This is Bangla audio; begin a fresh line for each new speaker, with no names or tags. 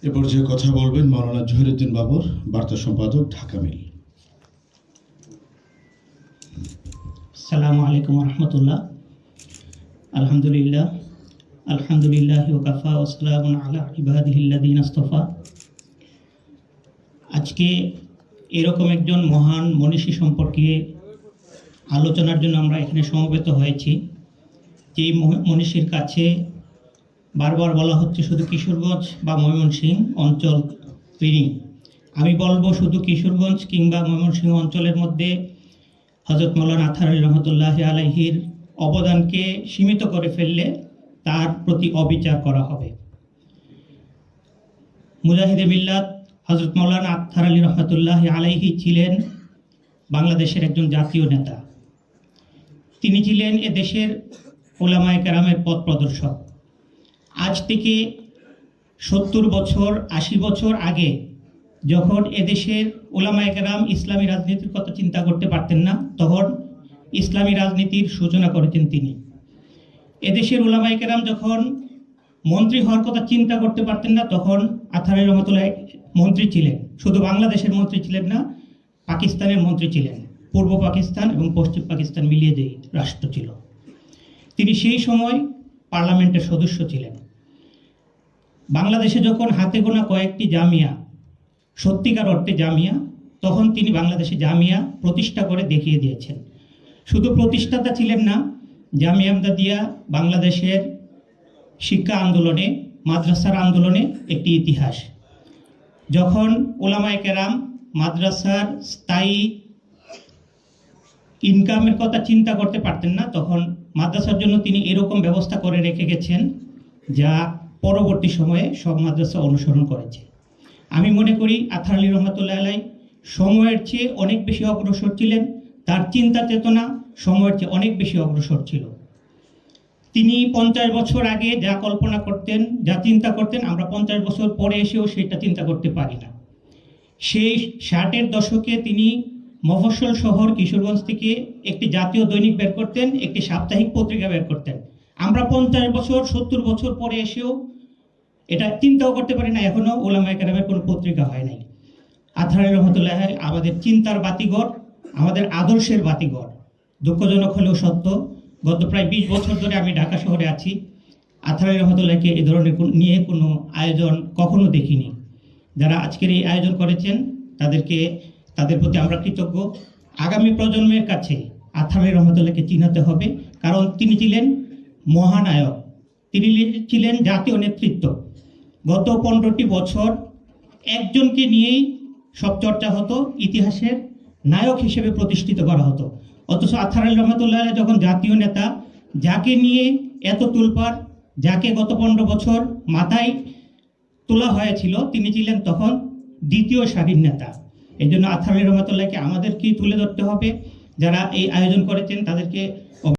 এ পর্যায়ে কথা বলবেন মাওলানা জহিরুদ্দিন বাবর, বার্তা সম্পাদক, ঢাকা মিল।
আসসালামু আলাইকুম রহমতুল্লাহ। আলহামদুলিল্লাহ আলহামদুলিল্লাহ ওয়াকাফা ওয়া সালামুন আলা ইবাদিহিল্লাযিনা ইসতাফা। আজকে এরকম একজন মহান মনীষী সম্পর্কে আলোচনার জন্য আমরা এখানে সমবেত হয়েছি। যেই মনীষীর কাছে বারবার বলা হচ্ছে শুধু কিশোরগঞ্জ বা ময়মনসিংহ অঞ্চল তিনি। আমি বলবো শুধু কিশোরগঞ্জ কিংবা ময়মনসিংহ অঞ্চলের মধ্যে হযরত মাওলানা আতহার আলী রহমতুল্লাহ আলাইহির অবদানকে সীমিত করে ফেললে তার প্রতি অবিচার করা হবে। মুজাহিদে মিল্লাত হযরত মাওলানা আতহার আলী রহমতুল্লাহ আলাইহি ছিলেন বাংলাদেশের একজন জাতীয় নেতা। তিনি ছিলেন এ দেশের উলামায়ে কেরামের পথ প্রদর্শক। আজ থেকে 70 বছর 80 বছর আগে যখন এদেশের উলামায়ে কেরাম ইসলামী রাজনীতির কথা চিন্তা করতে পারতেন না, তখন ইসলামী রাজনীতির সূচনা করেছেন তিনি। এদেশের উলামায়ে কেরাম যখন মন্ত্রী হওয়ার কথা চিন্তা করতে পারতেন না, তখন আতহার আলী রহমতুল্লাহ মন্ত্রী ছিলেন। শুধু বাংলাদেশের মন্ত্রী ছিলেন না, পাকিস্তানের মন্ত্রী ছিলেন। পূর্ব পাকিস্তান এবং পশ্চিম পাকিস্তান মিলিয়ে যেই রাষ্ট্র ছিল, তিনি সেই সময় পার্লামেন্টের সদস্য ছিলেন। বাংলাদেশে যখন হাতে গোনা কয়েকটি জামিয়া, সত্যিকার অর্থে জামিয়া, তখন তিনি বাংলাদেশে জামিয়া প্রতিষ্ঠা করে দেখিয়ে দিয়েছেন। শুধু প্রতিষ্ঠাতা ছিলেন না, জামিয়া আহমদিয়া বাংলাদেশের শিক্ষা আন্দোলনে, মাদ্রাসার আন্দোলনে একটি ইতিহাস। যখন উলামায়ে কেরাম মাদ্রাসার স্থায়ী ইনকামের কথা চিন্তা করতে পারতেন না, তখন মাদ্রাসার জন্য তিনি এরকম ব্যবস্থা করে রেখে গেছেন যা পরবর্তী সময়ে সব মাদ্রাসা অনুসরণ করেছে। আমি মনে করি আতহার আলী রহমতুল্লাহ আলাই সময়ের চেয়ে অনেক বেশি অগ্রসর ছিলেন। তার চিন্তা চেতনা সময়ের চেয়ে অনেক বেশি অগ্রসর ছিল। তিনি 50 বছর আগে যা কল্পনা করতেন, যা চিন্তা করতেন, আমরা 50 বছর পরে এসেও সেটা চিন্তা করতে পারি না। সেই 60-এর দশকে তিনি মফস্বল শহর কিশোরগঞ্জ থেকে একটি জাতীয় দৈনিক বের করতেন, একটি সাপ্তাহিক পত্রিকা বের করতেন। আমরা 50 বছর 70 বছর পরে এসেও এটা চিন্তাও করতে পারি না, এখনো উলামায়ে কেরামের কোনো পত্রিকা হয় নাই। আতহার আলী রহমতুল্লাহ আমাদের চিন্তার বাতিঘর, আমাদের আদর্শের বাতিঘর। দুঃখজনক হলেও সত্য, গত প্রায় 20 বছর ধরে আমি ঢাকা শহরে আছি, আতহার আলী রহমতুল্লাহকে এই ধরনের নিয়ে কোনো আয়োজন কখনো দেখিনি। যারা আজকের এই আয়োজন করেছেন তাদের প্রতি আমরা কৃতজ্ঞ। আগামী প্রজন্মের কাছে আতহার আলী রহমতুল্লাহকে চিনাতে হবে, কারণ তিনি ছিলেন মহানায়ক, তিনি ছিলেন জাতীয় নেতৃত্ব। গত 15টি বছর একজনকে নিয়েই সব চর্চা হতো, ইতিহাসের নায়ক হিসেবে প্রতিষ্ঠিত করা হতো। অথচ আতহার আলী রহমতুল্লাহ যখন জাতীয় নেতা, যাকে নিয়ে এত তুলপাড়, যাকে গত 15 বছর মাথায় তোলা হয়েছিল, তিনি ছিলেন তখন দ্বিতীয় সারির নেতা। এই জন্য আতহার আলী রহমতুল্লাহকে আমাদেরকেই তুলে ধরতে হবে। যারা এই আয়োজন করেছেন তাদেরকে